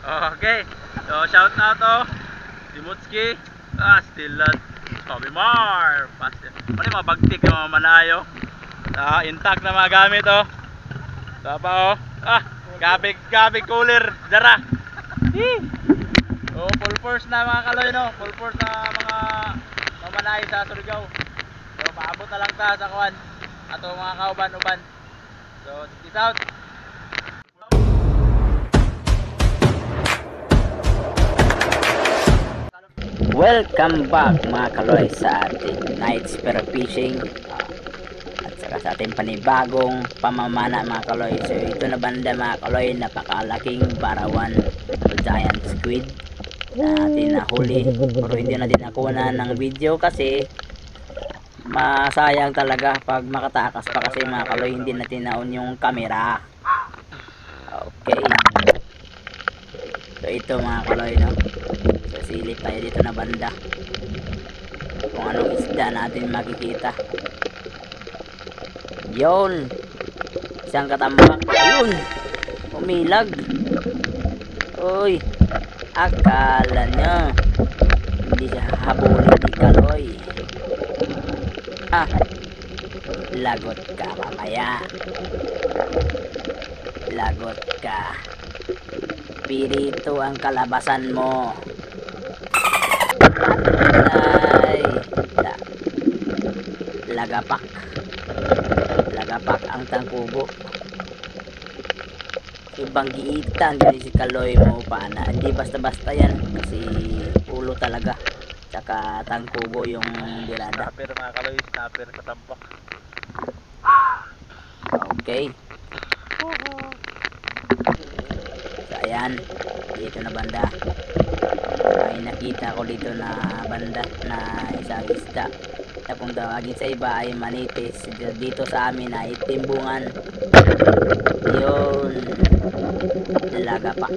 Okay. So, shout out to Timotski. Stilat. Tommy Mar. Ano yung mga bagtik ng mga manayo. Intact na mga gamit, oh. So, pa, oh. Gabig cooler. Dara. Oh, full force na mga kaloy, no? Full force na mga mamanayo sa Surigao. So, paabot na lang ta sa kuwan. Ato mga kauban-uban. So, check this out. Welcome back mga kaloy sa ating night spear fishing at saka sa ating panibagong pamamana mga kaloy. So ito na banda mga kaloy, napakalaking barawan o giant squid na atin nahuli, pero hindi natin nakuha ng video kasi masayang talaga pag makatakas pa kasi mga kaloy, hindi natin naon yung camera. Okay, so ito mga kaloy, no? So silip tayo dito na banda kung anong isda natin makikita. Yun, isang katambak. Yun, umilag. Uy, akala nyo hindi siya habulin ni kaloy. Lagot ka mamaya. Lagot ka. Pirito ang kalabasan mo. Ay, lagapak ang tangkubo. Ibang giitan gani si kaloy mo pa na hindi basta-basta yan kasi ulo talaga tsaka tangkubo yung dirada. Snapper mga kaloy, snapper katambak. Okay, so ayan, dito na banda may nakita ko dito na banda na isang isda na kung tawagin sa iba ay manitis, dito sa amin ay timbungan. Yun, lagapak,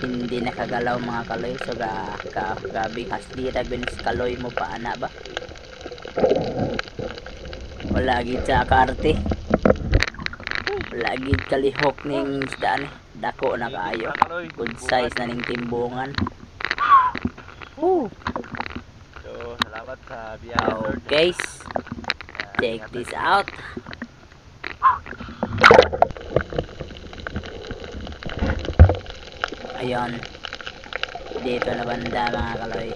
hindi nakagalaw mga kaloy. So gabi hasdira binis kaloy mo pa ana ba, wala gid sa karte, wala gid kalihok ning isda ni dako na kaayo, good size na ning timbungan. So, salamat sa biyahe. Okay, check this out. Ayun, dito na banda mga kaloy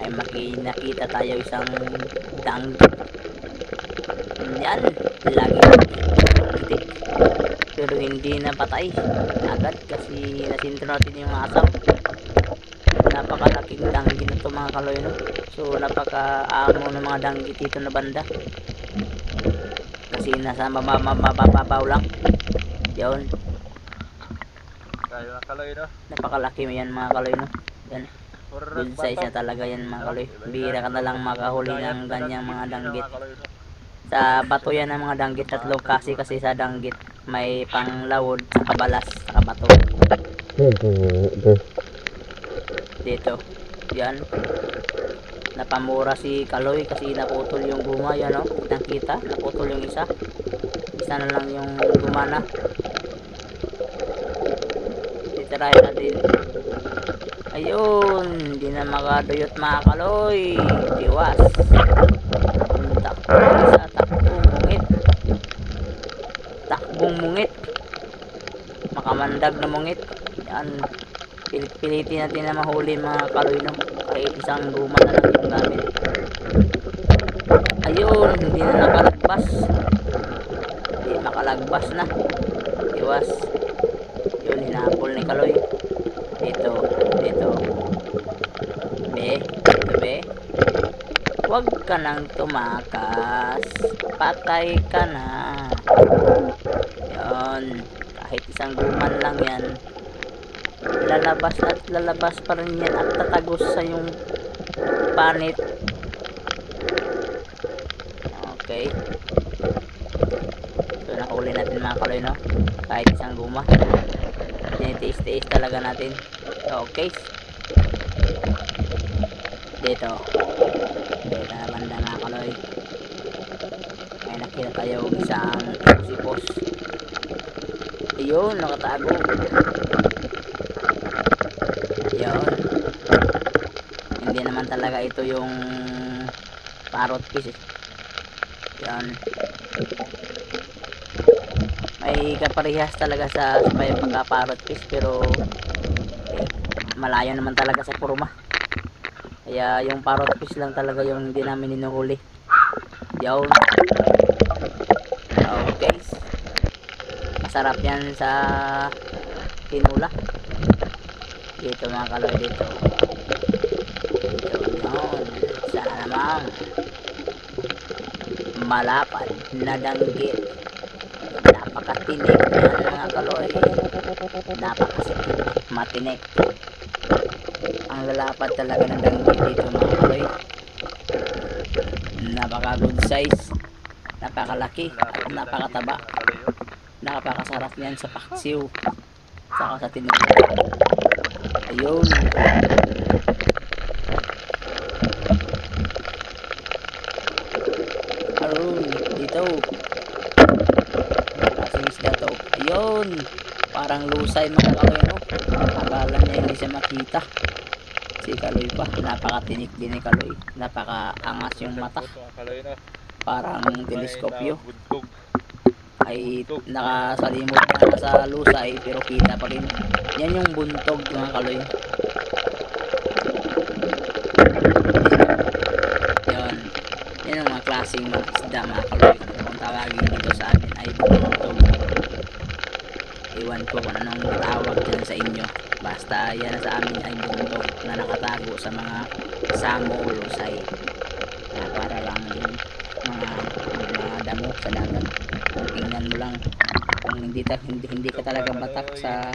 ay nakita tayo isang danggit. Yan, lagi titik, pero hindi na patay agad kasi nasinto natin yung asam. Napakalaking danggit na ito mga kaloy, no? So napaka-amo ng mga danggit dito na banda kasi nasa mababaw lang. Yun, Kayo mga kaloy, no? napakalaki mo yan mga kaloy, no? Yan, good size na talaga yan mga kaloy. Bihira ka na lang makahuli ng ganyang mga danggit. Sa bato yan ang mga danggit, tatlo kasi sa danggit may panglawod sa kabalas sa bato. Dito, yan, napamura si kaloy kasi naputol yung guma. Yan, no? Nakita, naputol yung isa na lang yung gumana. Titirahin natin. Ayun, hindi na makaduyot mga kaloy. Tiwas, takbong mungit, makamandag na mungit. Yan, pilitin natin na mahuli mga kaloy, no? Kahit isang guma na lang yung gamit. Ayun, hindi na nakalagbas, hindi makalagbas na. Iwas. Yun, hinapol ni kaloy. Dito be, huwag ka nang tumakas, patay ka na. Yun, kahit isang guman lang yan, lalabas at lalabas pa rin yan at tatagos sa yung panit. Okay, so nakahuli natin mga kaloy, no? Kahit isang guma, tinitiis-tiis talaga natin. Okay, dito na banda mga kaloy may nakita tayo isang sipos. Ayun, nakatago. Yun. Hindi naman talaga ito yung parrot fish eh. Yan. May kaparehas talaga sa may pagka-parrot fish, pero malayo naman talaga sa forma. Kaya yung parrot fish lang talaga yung hindi namin hinuhuli. Yun. Okay. Masarap yan sa tinula. Dito mga kaloy, dito. Yun. Sana naman malapad na danggit. Napakatinik yan mga kaloy. Napakasikip. Matinik. Ang lalapad talaga ng danggit dito mga kaloy. Napaka good size. Napakalaki at napakataba. Napakasarap yan sa paksiw. Saka sa tinula. Ayun. Ayun. Dito. Kasing isda to. Ayun. Parang lusay mga kaloy, no? Akala niya hindi siya makita. Si kaloy pa. Napakatinik din ni kaloy. Napakaangas yung mata. Parang teleskopyo. Ay nakasalimot na sa lusay pero kita pa rin. Yan yung buntog mga kaloy. Yan. Yan ang mga klaseng mga isda mga kaloy. Kung tawagin dito sa amin ay buntog. Iwan ko kung anong tawag dyan sa inyo. Basta yan sa amin ay buntog na nakatago sa mga samo o lusay. Para lang din mga damo sa dagat. Tingnan mo lang kung hindi ka talaga batak sa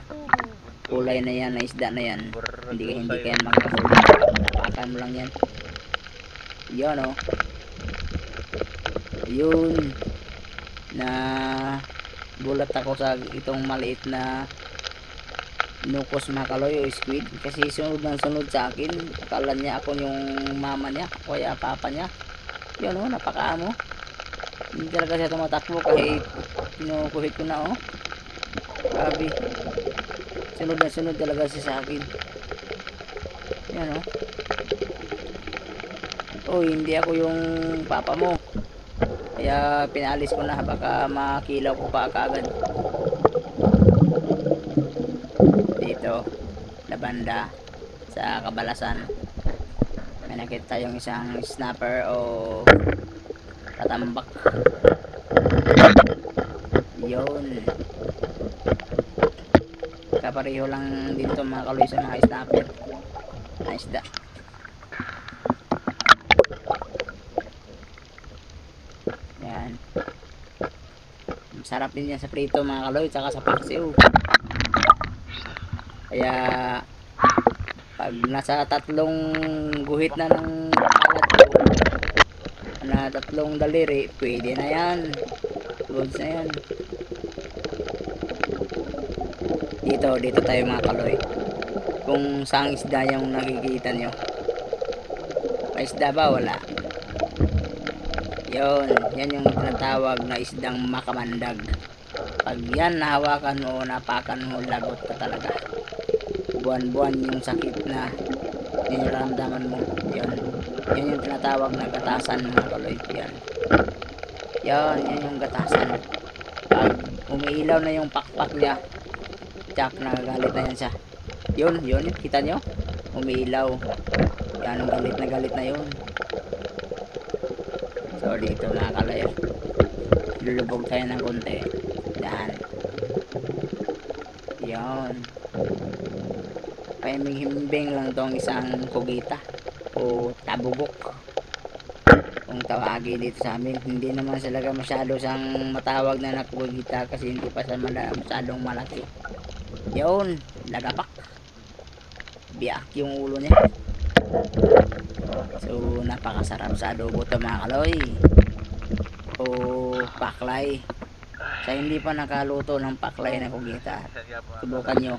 kulay na yan, na isda na yan, hindi ka yan magkahuli. Tapakan mo lang yan. Yun o. Yun. Na gulat ako sa itong maliit na nukos mga kaloy o squid. Kasi sunod ng sunod sa akin. Akala niya ako yung mama niya o kaya papa niya. Yun o, napakaamo. Hindi talaga siya tumatakbo kahit pinukuhit ko na oh. Grabe. Sunod na sunod talaga siya sa akin. Yan oh. Oh, hindi ako yung papa mo. Kaya pinalis ko na baka makilaw ko pa kaagad. Dito, na banda sa Kabalasan. May nakita yung isang snapper o katambak. Yun. Kapareho lang dito mga kaloy sa mga snapper na isda. Yan. Masarap din yan sa prito mga kaloy, tsaka sa paksiw. Kaya pag nasa tatlong guhit na ng kalat ko na tatlong daliri, pwede na yan. Goods na yan. Dito tayo mga kaloy. Kung saang isda yung nakikita nyo. May isda ba? Wala. Yun. Yan yung tinatawag na isdang makamandag. Pag yan nahawakan mo o napakan mo, lagot ka talaga. Buwan-buwan yung sakit na niraramdaman mo. Yun. Yan yung tinatawag na gatasan mga kaloy. Yan. Yan yung gatasan. Pag umiilaw na yung pakpak niya, tsak, nagagalit na yan siya. Yun, kita nyo? Umiilaw. Yan, galit na yun. So, dito mga kaloy. Lulubog tayo ng konti. Yan. Yan. Paiming-himbing lang tong isang kugita o tabubok kung tawagin dito sa amin. Hindi naman talaga masyado siyang matawag na nakugita kasi hindi pa siya masyadong malaki. Yun, lagapak. Biak yung ulo niya. So napakasarap sa adobo to mga kaloy o paklay. Sa hindi pa nakaluto ng paklay na kugita, subukan nyo.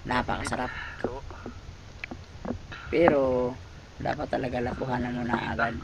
Napakasarap. Pero dapat talaga lapuhanan mo na agad.